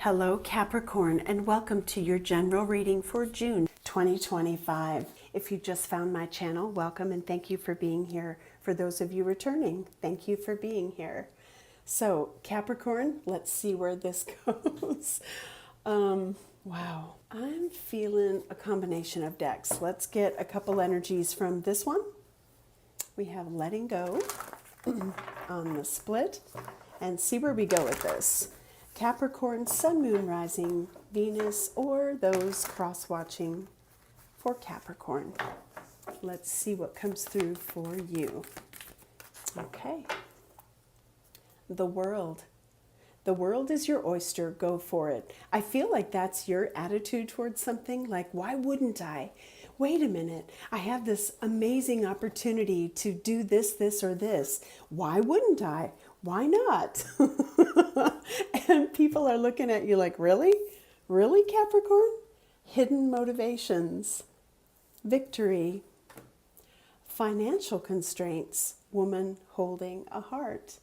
Hello Capricorn, and welcome to your general reading for June 2025. If you just found my channel, welcome and thank you for being here. For those of you returning, thank you for being here. So Capricorn, let's see where this goes. Wow, I'm feeling a combination of decks. Let's get a couple energies from this one. We have letting go on the split and see where we go with this. Capricorn, Sun, Moon, Rising, Venus, or those cross-watching for Capricorn. Let's see what comes through for you. Okay. The world. The world is your oyster. Go for it. I feel like that's your attitude towards something. Like, why wouldn't I? Wait a minute. I have this amazing opportunity to do this, this, or this. Why wouldn't I? Why not? And people are looking at you like, really? Really, Capricorn? Hidden motivations. Victory. Financial constraints. Woman holding a heart.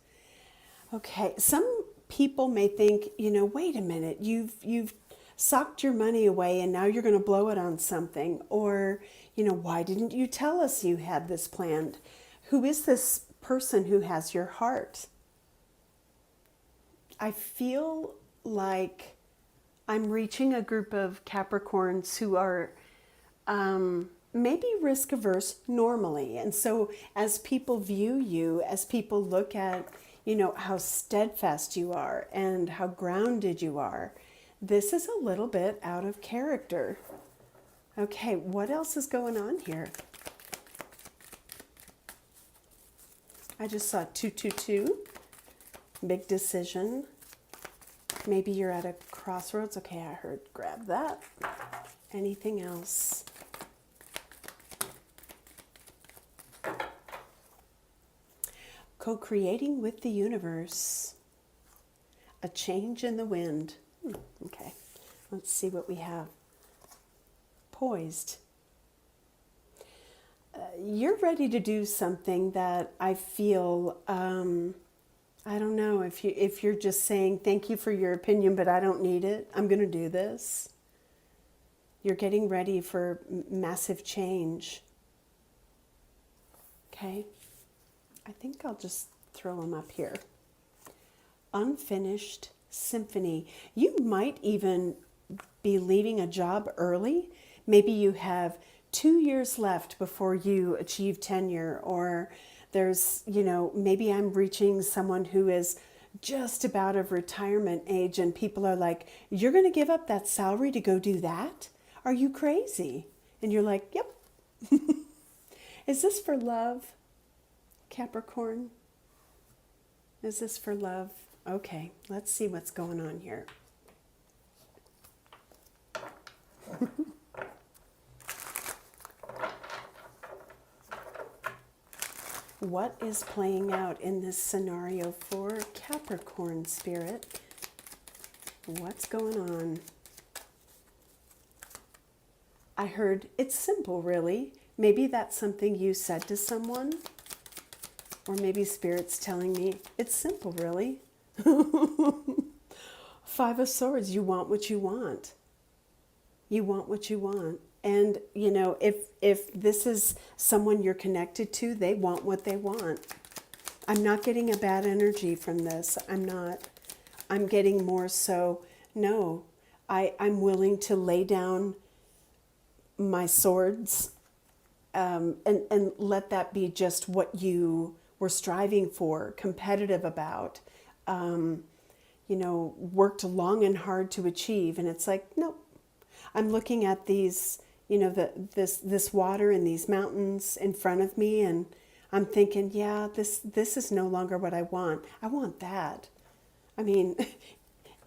Okay, some people may think, wait a minute, you've socked your money away and now you're going to blow it on something. Or, why didn't you tell us you had this planned? Who is this person who has your heart? I feel like I'm reaching a group of Capricorns who are maybe risk averse normally. And so as people view you, as people look at, how steadfast you are and how grounded you are, this is a little bit out of character. Okay, what else is going on here? I just saw 222. Big decision. Maybe you're at a crossroads. Okay, I heard grab that. Anything else? Co-creating with the universe. A change in the wind. Okay, let's see what we have. Poised. You're ready to do something that I feel, I don't know if you're just saying thank you for your opinion, but I don't need it. I'm going to do this. You're getting ready for massive change. Okay. I think I'll just throw them up here. Unfinished symphony. You might even be leaving a job early. Maybe you have 2 years left before you achieve tenure, or there's, maybe I'm reaching someone who is just about of retirement age and people are like, you're going to give up that salary to go do that? Are you crazy? And you're like, yep. Is this for love, Capricorn? Is this for love? Okay, let's see what's going on here. What is playing out in this scenario for Capricorn spirit? What's going on? I heard it's simple, really. Maybe that's something you said to someone. Or maybe Spirit's telling me, it's simple, really. 5 of Swords, you want what you want. You want what you want. And, if this is someone you're connected to, they want what they want. I'm not getting a bad energy from this. I'm not. I'm getting more so, no, I'm willing to lay down my swords and let that be just what you were striving for, competitive about, worked long and hard to achieve. And it's like, nope. I'm looking at these, this water and these mountains in front of me, and I'm thinking, yeah, this is no longer what I want. I want that. I mean,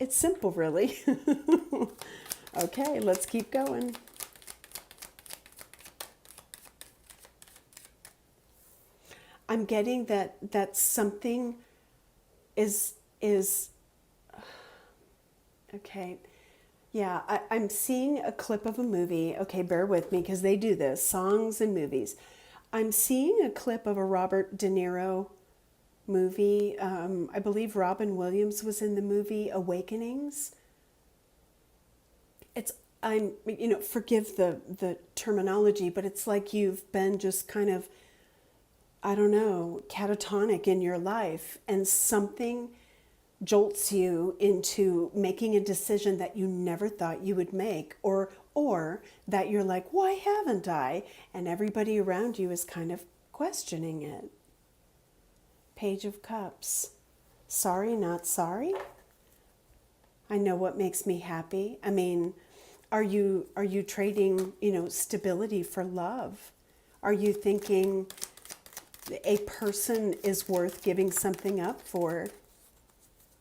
it's simple, really. Okay, let's keep going. I'm getting that something is okay. Yeah, I'm seeing a clip of a movie. Okay, bear with me because they do this, songs and movies. I'm seeing a clip of a Robert De Niro movie. I believe Robin Williams was in the movie Awakenings. it's, forgive the terminology, but it's like you've been just kind of, I don't know, catatonic in your life, and something jolts you into making a decision that you never thought you would make, or that you're like, why haven't I? And everybody around you is kind of questioning it. Page of Cups. Sorry, not sorry. I know what makes me happy. I mean, are you trading, stability for love? Are you thinking a person is worth giving something up for?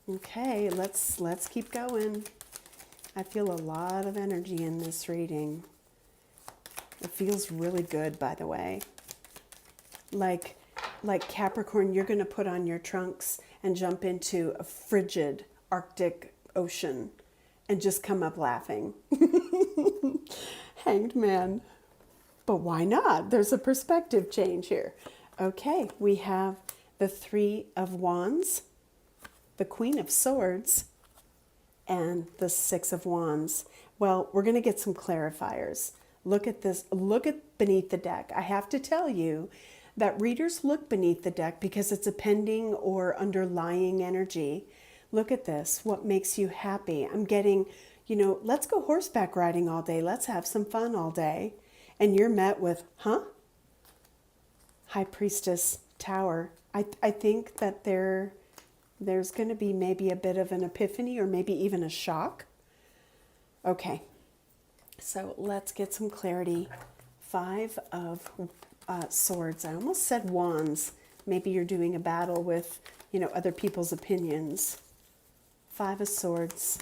Okay, let's keep going. I feel a lot of energy in this reading. It feels really good, by the way. Like Capricorn, you're going to put on your trunks and jump into a frigid Arctic ocean and just come up laughing. Hanged Man. But why not? There's a perspective change here. Okay, we have the Three of Wands, the Queen of Swords, and the Six of Wands. Well, we're going to get some clarifiers. Look at this. Look at beneath the deck. I have to tell you that readers look beneath the deck because it's a pending or underlying energy. Look at this. What makes you happy? I'm getting, let's go horseback riding all day. Let's have some fun all day. And you're met with, huh? High Priestess, Tower. I think that there's going to be maybe a bit of an epiphany or maybe even a shock. Okay, so let's get some clarity. Five of Swords. I almost said Wands. Maybe you're doing a battle with, other people's opinions. Five of Swords.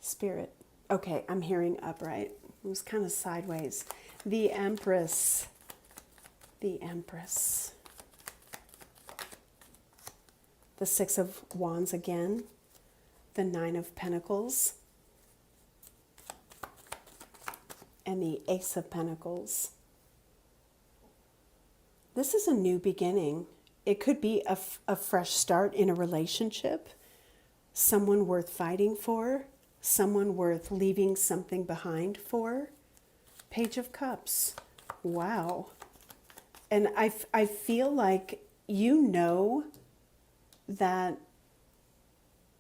Spirit. Okay, I'm hearing upright. It was kind of sideways. The Empress. The Empress. The Six of Wands again. The Nine of Pentacles. And the Ace of Pentacles. This is a new beginning. It could be a fresh start in a relationship. Someone worth fighting for. Someone worth leaving something behind for. Page of Cups. Wow. And I feel like that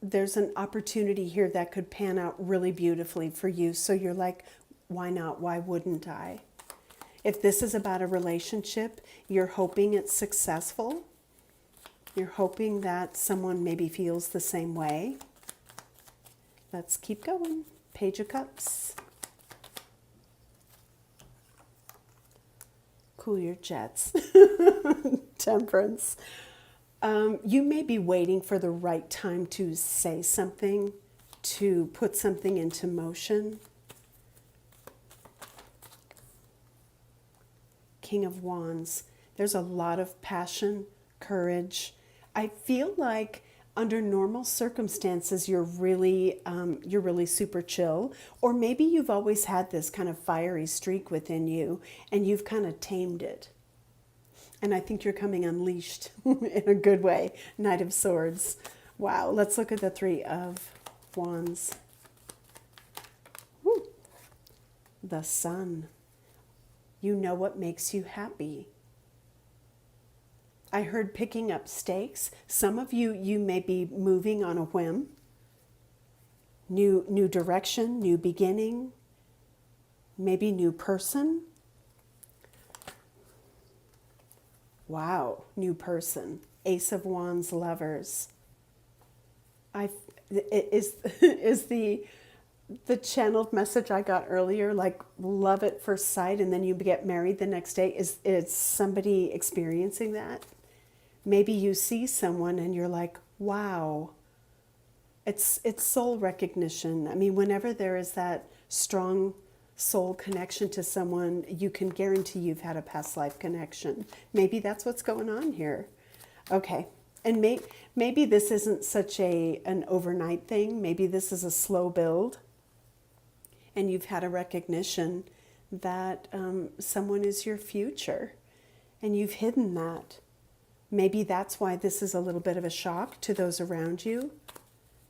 there's an opportunity here that could pan out really beautifully for you. So you're like, why not? Why wouldn't I? If this is about a relationship, you're hoping it's successful. You're hoping that someone maybe feels the same way. Let's keep going. Page of Cups. Cool your jets. Temperance. You may be waiting for the right time to say something, to put something into motion. King of Wands. There's a lot of passion, courage. I feel like under normal circumstances, you're really super chill, or maybe you've always had this kind of fiery streak within you, and you've kind of tamed it. And I think you're coming unleashed in a good way. Knight of Swords. Wow. Let's look at the Three of Wands. Woo. The Sun. You know what makes you happy. I heard picking up stakes. Some of you may be moving on a whim. New direction, new beginning, maybe new person. Wow, new person. Ace of Wands, Lovers. Is the channeled message I got earlier, like love at first sight and then you get married the next day? Is somebody experiencing that? Maybe you see someone and you're like, wow. It's soul recognition. I mean, whenever there is that strong soul connection to someone, you can guarantee you've had a past life connection. Maybe that's what's going on here. Okay. And maybe this isn't such an overnight thing. Maybe this is a slow build. And you've had a recognition that someone is your future. And you've hidden that. Maybe that's why this is a little bit of a shock to those around you.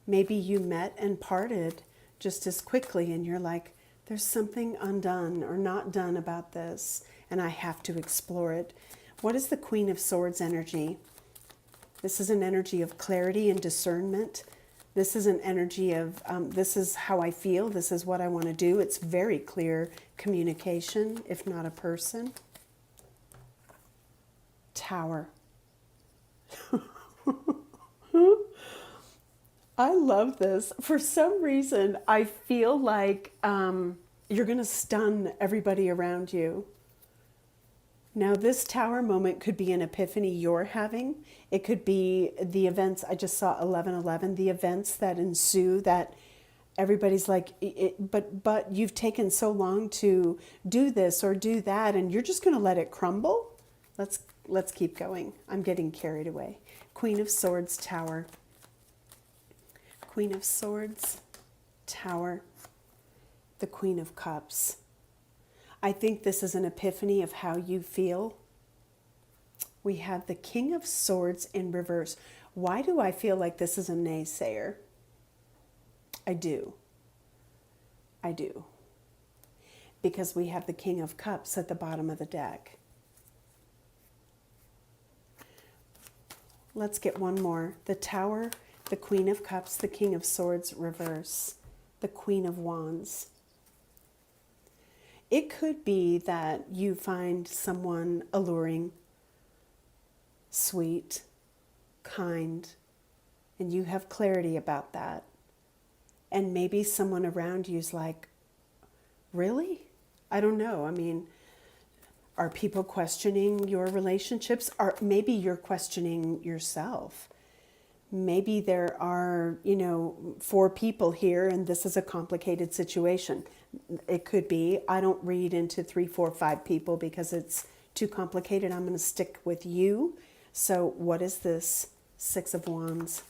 Maybe you met and parted just as quickly and you're like, there's something undone or not done about this and I have to explore it. What is the Queen of Swords energy? This is an energy of clarity and discernment. This is an energy of, this is how I feel, this is what I want to do. It's very clear communication, if not a person. Tower. I love this. For some reason, I feel like you're going to stun everybody around you. Now, this tower moment could be an epiphany you're having. It could be the events. I just saw 11:11, the events that ensue that everybody's like, but you've taken so long to do this or do that, and you're just going to let it crumble? Let's keep going. I'm getting carried away. Queen of Swords, Tower. Queen of Swords, Tower. The Queen of Cups. I think this is an epiphany of how you feel. We have the King of Swords in reverse. Why do I feel like this is a naysayer? I do. I do. Because we have the King of Cups at the bottom of the deck. Let's get one more. The Tower, the Queen of Cups, the King of Swords, reverse. The Queen of Wands. It could be that you find someone alluring, sweet, kind, and you have clarity about that. And maybe someone around you is like, really? I don't know. I mean, are people questioning your relationships? Or maybe you're questioning yourself. Maybe there are, 4 people here and this is a complicated situation. It could be. I don't read into 3, 4, 5 people because it's too complicated. I'm going to stick with you. So what is this? 6 of Wands.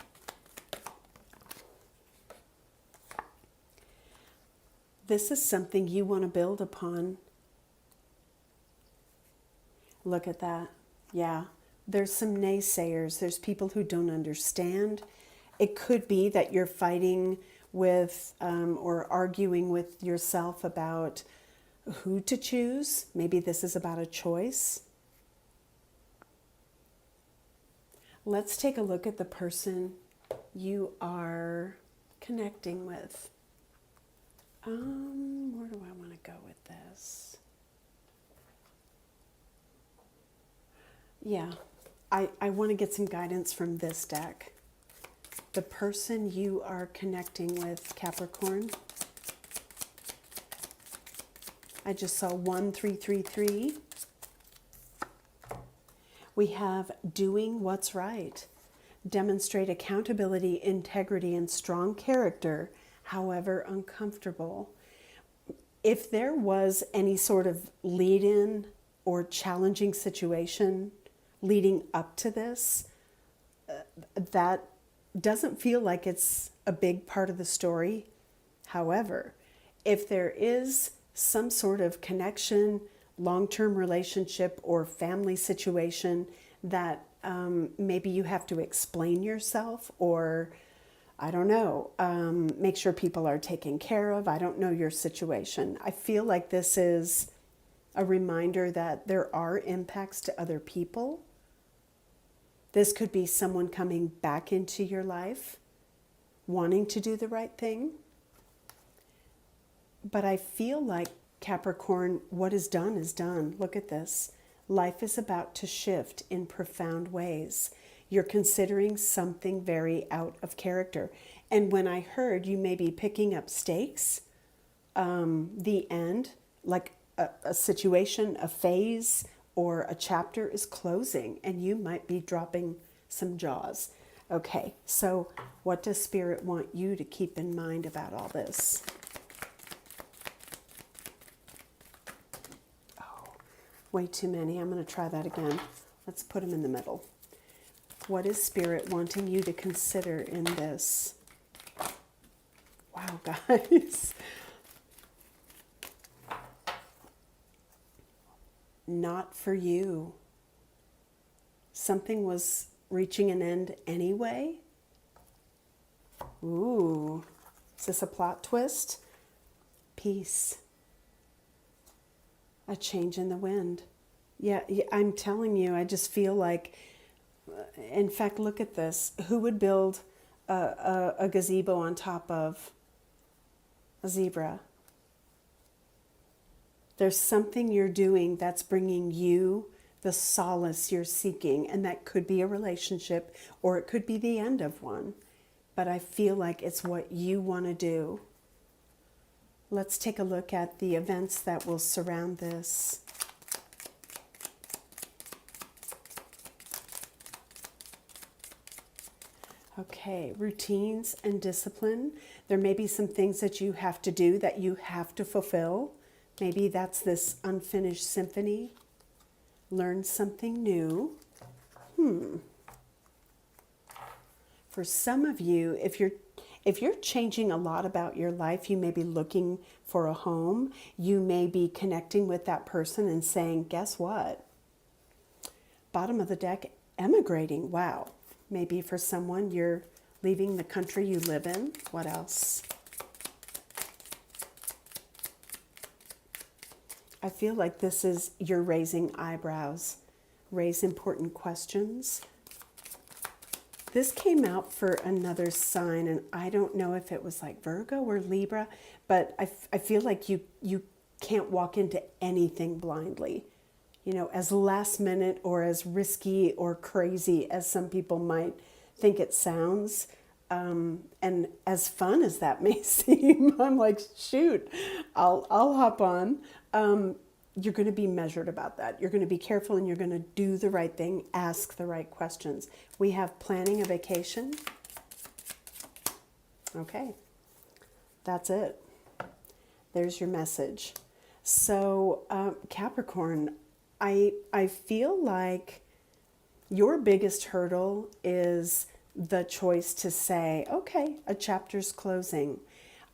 This is something you want to build upon. Look at that. Yeah. There's some naysayers. There's people who don't understand. It could be that you're fighting with or arguing with yourself about who to choose. Maybe this is about a choice. Let's take a look at the person you are connecting with. Where do I want to go with this? Yeah. I want to get some guidance from this deck. The person you are connecting with, Capricorn. I just saw 1333. We have doing what's right. Demonstrate accountability, integrity, and strong character, however uncomfortable. If there was any sort of lead-in or challenging situation leading up to this, that doesn't feel like it's a big part of the story. However, if there is some sort of connection, long-term relationship, or family situation that maybe you have to explain yourself, or I don't know, make sure people are taken care of. I don't know your situation. I feel like this is a reminder that there are impacts to other people. This could be someone coming back into your life, wanting to do the right thing. But I feel like, Capricorn, what is done is done. Look at this. Life is about to shift in profound ways. You're considering something very out of character. And when I heard you may be picking up stakes, the end, like a situation, a phase, or a chapter is closing and you might be dropping some jaws. Okay, so what does Spirit want you to keep in mind about all this? Oh, way too many. I'm going to try that again. Let's put them in the middle. What is Spirit wanting you to consider in this? Wow, guys. Not for you. Something was reaching an end anyway. Ooh, is this a plot twist? Peace. A change in the wind. Yeah, I'm telling you, I just feel like, in fact, look at this. Who would build a gazebo on top of a zebra? There's something you're doing that's bringing you the solace you're seeking, and that could be a relationship or it could be the end of one. But I feel like it's what you want to do. Let's take a look at the events that will surround this. Okay, routines and discipline. There may be some things that you have to do that you have to fulfill. Maybe that's this unfinished symphony. Learn something new. For some of you, if you're changing a lot about your life, you may be looking for a home. You may be connecting with that person and saying, guess what? Bottom of the deck, emigrating. Wow. Maybe for someone, you're leaving the country you live in. What else? I feel like this is you're raising eyebrows. Raise important questions. This came out for another sign, and I don't know if it was like Virgo or Libra, but I feel like you can't walk into anything blindly. You know, as last minute or as risky or crazy as some people might think it sounds, and as fun as that may seem, I'm like, shoot, I'll hop on. You're going to be measured about that. You're going to be careful and you're going to do the right thing, ask the right questions. We have planning a vacation. Okay, that's it. There's your message. So, Capricorn, I feel like your biggest hurdle is the choice to say, okay, a chapter's closing.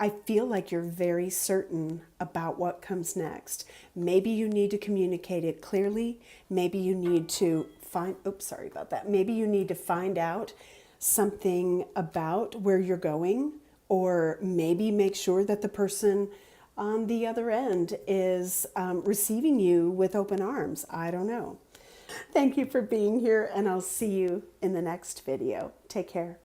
I feel like you're very certain about what comes next. Maybe you need to communicate it clearly. Maybe you need to Maybe you need to find out something about where you're going, or maybe make sure that the person on the other end is receiving you with open arms. I don't know. Thank you for being here, and I'll see you in the next video. Take care.